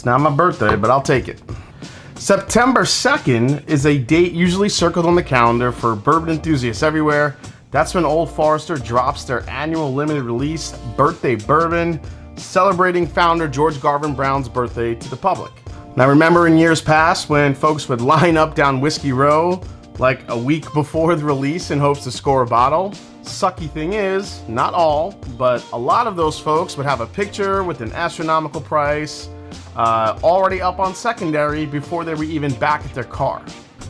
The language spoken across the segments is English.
It's not my birthday, but I'll take it. September 2nd is a date usually circled on the calendar for bourbon enthusiasts everywhere. That's when Old Forester drops their annual limited release, Birthday Bourbon, celebrating founder George Garvin Brown's birthday to the public. Now remember in years past when folks would line up down Whiskey Row like a week before the release in hopes to score a bottle? Sucky thing is, not all, but a lot of those folks would have a picture with an astronomical price already up on secondary before they were even back at their car.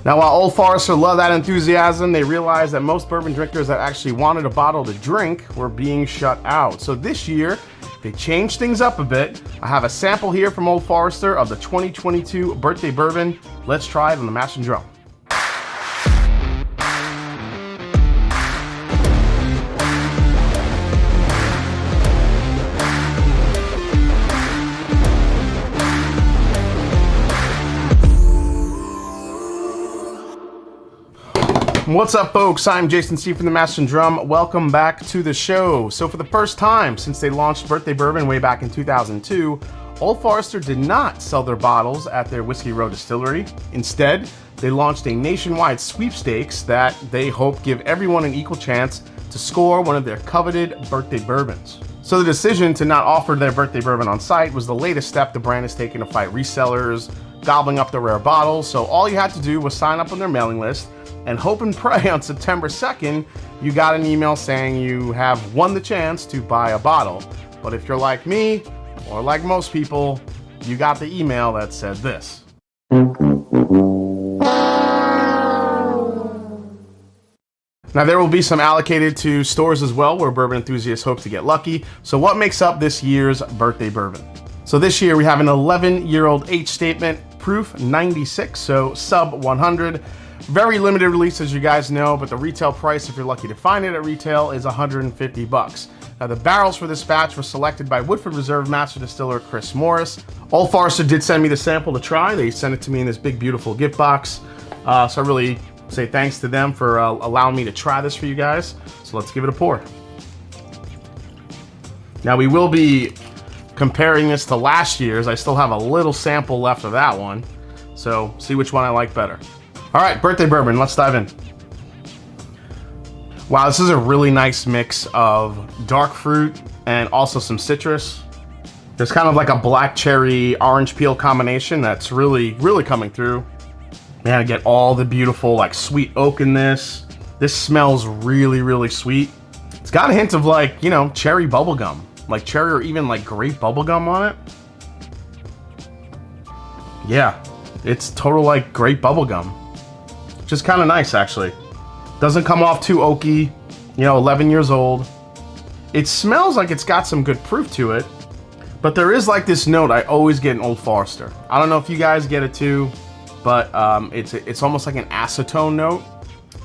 Now while Old Forester loved that enthusiasm, they realized that most bourbon drinkers that actually wanted a bottle to drink were being shut out. So this year, they changed things up a bit. I have a sample here from Old Forester of the 2022 Birthday Bourbon. Let's try it on the Mash and Drum. What's up, folks? I'm Jason C. from the Mash and Drum. Welcome back to the show. So for the first time since they launched Birthday Bourbon way back in 2002, Old Forester did not sell their bottles at their Whiskey Row distillery. Instead, they launched a nationwide sweepstakes that they hope give everyone an equal chance to score one of their coveted birthday bourbons. So the decision to not offer their birthday bourbon on site was the latest step the brand has taken to fight resellers, gobbling up the rare bottles. So all you had to do was sign up on their mailing list and hope and pray on September 2nd, you got an email saying you have won the chance to buy a bottle. But if you're like me, or like most people, you got the email that said this. Now there will be some allocated to stores as well where bourbon enthusiasts hope to get lucky. So what makes up this year's birthday bourbon? So this year we have an 11-year-old age statement, proof 96, so sub 100. Very limited release, as you guys know, but the retail price, if you're lucky to find it at retail, is 150 bucks. Now the barrels for this batch were selected by Woodford Reserve master distiller Chris Morris. Old Forester did send me the sample to try. They sent it to me in this big, beautiful gift box. So I really say thanks to them for allowing me to try this for you guys. So let's give it a pour. Now we will be comparing this to last year's. I still have a little sample left of that one. So see which one I like better. All right, birthday bourbon, let's dive in. Wow, this is a really nice mix of dark fruit and also some citrus. There's kind of like a black cherry, orange peel combination that's really, really coming through. Man, I get all the beautiful like sweet oak in this. This smells really, really sweet. It's got a hint of like, you know, cherry bubblegum, like cherry or even like grape bubblegum on it. Yeah, it's total like grape bubblegum. Which is kind of nice, actually. Doesn't come off too oaky, you know, 11 years old. It smells like it's got some good proof to it, but there is like this note I always get in Old Forester. I don't know if you guys get it too, but it's almost like an acetone note,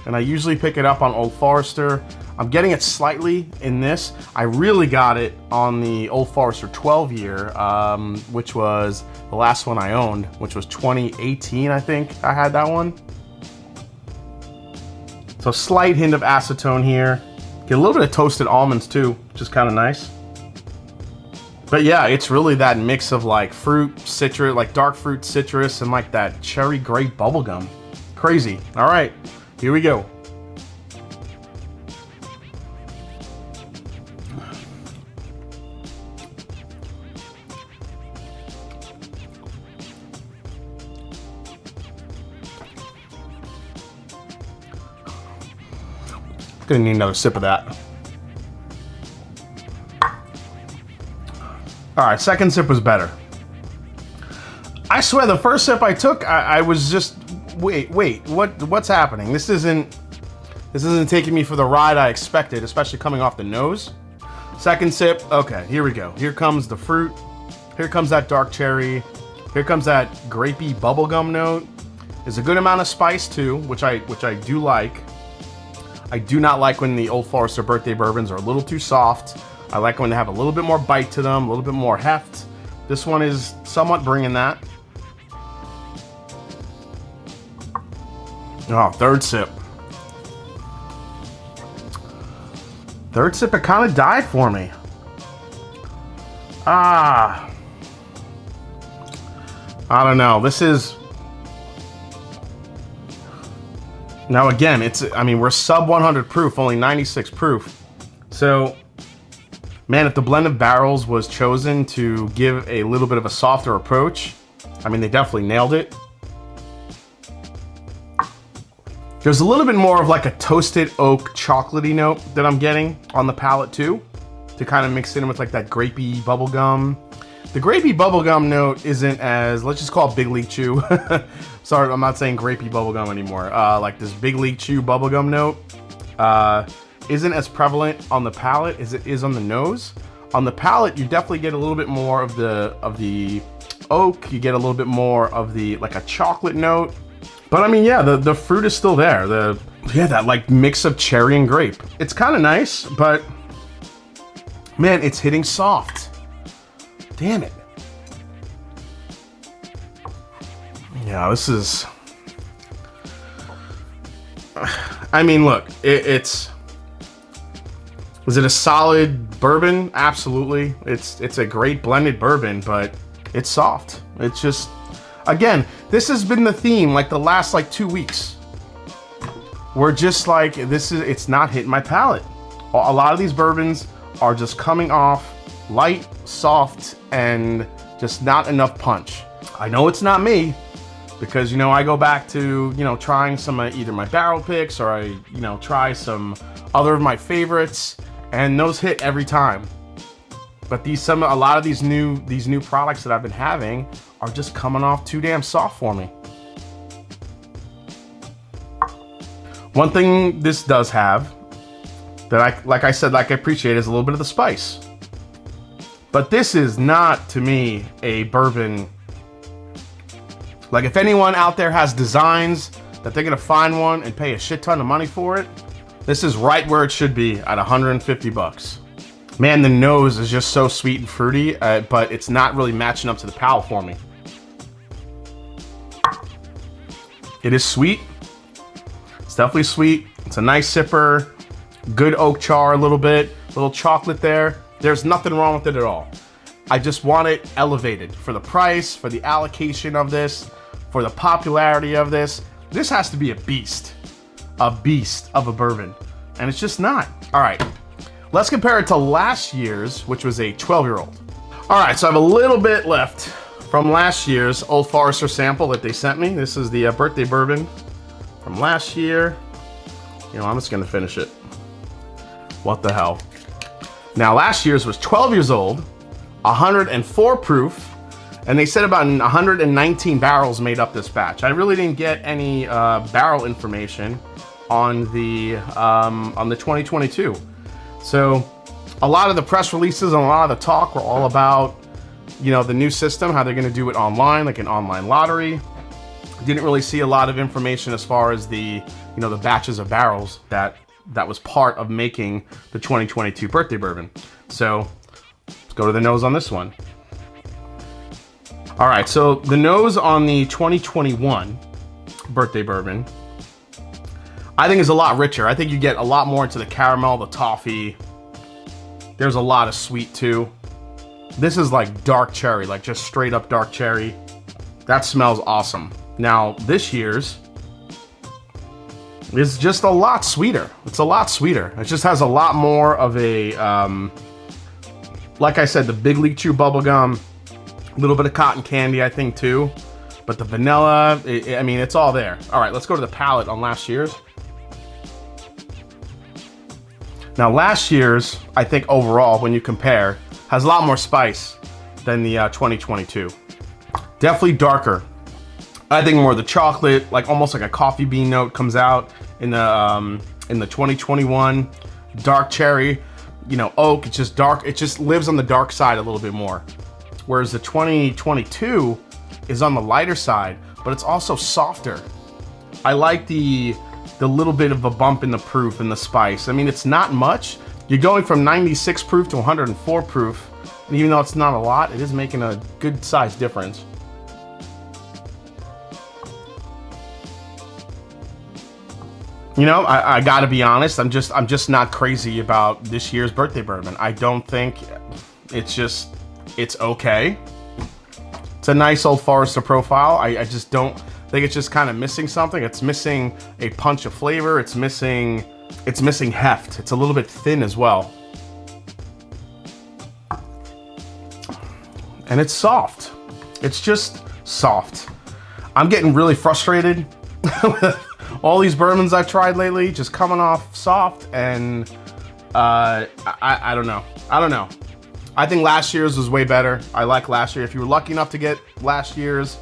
and I usually pick it up on Old Forester. I'm getting it slightly in this. I really got it on the Old Forester 12 year, which was the last one I owned, which was 2018, I think I had that one. So slight hint of acetone here. Get a little bit of toasted almonds too, which is kind of nice. But yeah, it's really that mix of like fruit, citrus, like dark fruit, citrus, and like that cherry grape bubblegum. Crazy. All right, here we go. Gonna need another sip of that. All right, second sip was better. I swear the first sip I took, I was just, wait, what's happening? This isn't taking me for the ride I expected, especially coming off the nose. Second sip, okay, here we go. Here comes the fruit. Here comes that dark cherry. Here comes that grapey bubblegum note. There's a good amount of spice too, which I do like. I do not like when the Old Forester birthday bourbons are a little too soft. I like when they have a little bit more bite to them, a little bit more heft. This one is somewhat bringing that. Oh, third sip. Third sip, it kind of died for me. I don't know. This is... Now again, I mean, we're sub 100 proof, only 96 proof. So, man, if the blend of barrels was chosen to give a little bit of a softer approach, I mean, they definitely nailed it. There's a little bit more of like a toasted oak chocolatey note that I'm getting on the palate too, to kind of mix in with like that grapey bubblegum. The grapey bubblegum note isn't as, let's just call it Big League Chew. Sorry, I'm not saying grapey bubblegum anymore. Like this Big League Chew bubblegum note isn't as prevalent on the palate as it is on the nose. On the palate, you definitely get a little bit more of the oak. You get a little bit more of the, like a chocolate note. But I mean, yeah, the fruit is still there. That like mix of cherry and grape. It's kind of nice, but man, it's hitting soft. Damn it. Yeah, this is... I mean, look, is it a solid bourbon? Absolutely. It's a great blended bourbon, but it's soft. It's just... Again, this has been the theme like the last like 2 weeks. We're just like, it's not hitting my palate. A lot of these bourbons are just coming off light, soft, and just not enough punch. I know it's not me, because, you know, I go back to, you know, trying some either my barrel picks, or I, you know, try some other of my favorites, and those hit every time. But a lot of these new products that I've been having are just coming off too damn soft for me. One thing this does have that I appreciate is a little bit of the spice. But this is not, to me, a bourbon. Like, if anyone out there has designs that they're gonna find one and pay a shit ton of money for it, this is right where it should be at 150 bucks. Man, the nose is just so sweet and fruity, but it's not really matching up to the palate for me. It is sweet. It's definitely sweet. It's a nice sipper. Good oak char a little bit. A little chocolate there. There's nothing wrong with it at all. I just want it elevated for the price, for the allocation of this, for the popularity of this. This has to be a beast of a bourbon. And it's just not. All right. Let's compare it to last year's, which was a 12-year-old. All right, so I have a little bit left from last year's Old Forester sample that they sent me. This is the birthday bourbon from last year. You know, I'm just gonna finish it. What the hell? Now, last year's was 12 years old, 104 proof, and they said about 119 barrels made up this batch. I really didn't get any barrel information on the 2022. So a lot of the press releases and a lot of the talk were all about, you know, the new system, how they're going to do it online, like an online lottery. Didn't really see a lot of information as far as the, you know, the batches of barrels that was part of making the 2022 birthday bourbon. So let's go to the nose on this one. All right, so the nose on the 2021 birthday bourbon, I think is a lot richer. I think you get a lot more into the caramel, the toffee. There's a lot of sweet too. This is like dark cherry, like just straight up dark cherry. That smells awesome. Now, this year's is just a lot sweeter. It's a lot sweeter. It just has a lot more of a, like I said, the Big League Chew bubblegum, a little bit of cotton candy, I think too. But the vanilla, I mean, it's all there. All right, let's go to the palate on last year's. Now, last year's, I think overall, when you compare, has a lot more spice than the 2022. Definitely darker. I think more of the chocolate, like almost like a coffee bean note comes out in the 2021. Dark cherry, you know, oak, it's just dark. It just lives on the dark side a little bit more. Whereas the 2022 is on the lighter side, but it's also softer. I like the little bit of a bump in the proof and the spice. I mean, it's not much. You're going from 96 proof to 104 proof. And even though it's not a lot, it is making a good size difference. You know, I gotta be honest, I'm just not crazy about this year's birthday bourbon. I don't think it's okay. It's a nice Old Forester profile. I just don't think it's just kind of missing something. It's missing a punch of flavor. It's missing heft. It's a little bit thin as well. And it's soft. It's just soft. I'm getting really frustrated with all these bourbons I've tried lately, just coming off soft, and I don't know. I think last year's was way better. I like last year. If you were lucky enough to get last year's,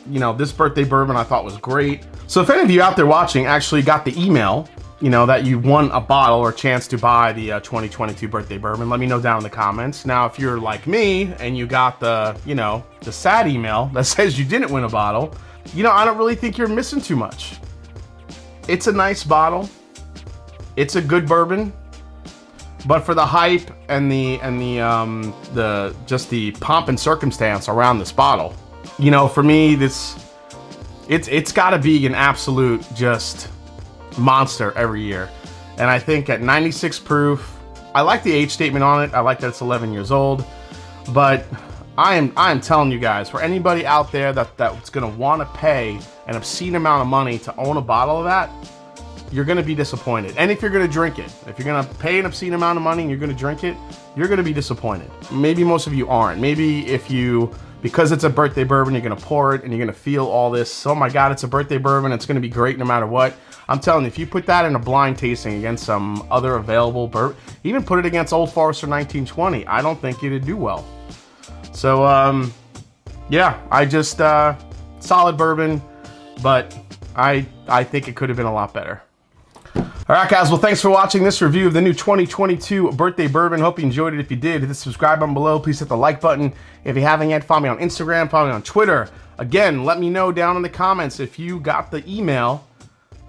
you know, this birthday bourbon I thought was great. So if any of you out there watching actually got the email, you know, that you won a bottle or a chance to buy the 2022 birthday bourbon, let me know down in the comments. Now, if you're like me and you got the, you know, the sad email that says you didn't win a bottle, you know, I don't really think you're missing too much. It's a nice bottle. It's a good bourbon. But for the hype and the just the pomp and circumstance around this bottle, you know, for me, it's got to be an absolute just monster every year. And I think at 96 proof, I like the age statement on it. I like that it's 11 years old. But I am telling you guys, for anybody out there that's gonna want to pay an obscene amount of money to own a bottle of that, you're gonna be disappointed. And if you're gonna drink it, if you're gonna pay an obscene amount of money and you're gonna drink it, you're gonna be disappointed. Maybe most of you aren't. Maybe if you, because it's a birthday bourbon, you're gonna pour it and you're gonna feel all this, oh my God, it's a birthday bourbon, it's gonna be great no matter what. I'm telling you, if you put that in a blind tasting against some other available bourbon, even put it against Old Forester 1920, I don't think it'd do well. So, yeah, I just, solid bourbon, but I think it could have been a lot better. All right, guys, well, thanks for watching this review of the new 2022 birthday bourbon. Hope you enjoyed it. If you did, hit the subscribe button below. Please hit the like button. If you haven't yet, follow me on Instagram, follow me on Twitter. Again, let me know down in the comments if you got the email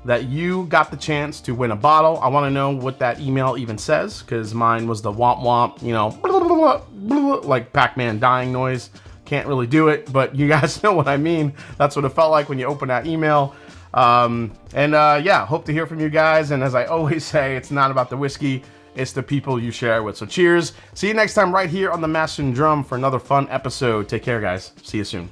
that you got the chance to win a bottle. I want to know what that email even says, because mine was the womp womp, you know, like Pac-Man dying noise. Can't really do it, but you guys know what I mean. That's what it felt like when you open that email. Yeah, hope to hear from you guys. And as I always say, it's not about the whiskey, it's the people you share with. So cheers. See you next time right here on the Mash and Drum for another fun episode. Take care, guys. See you soon.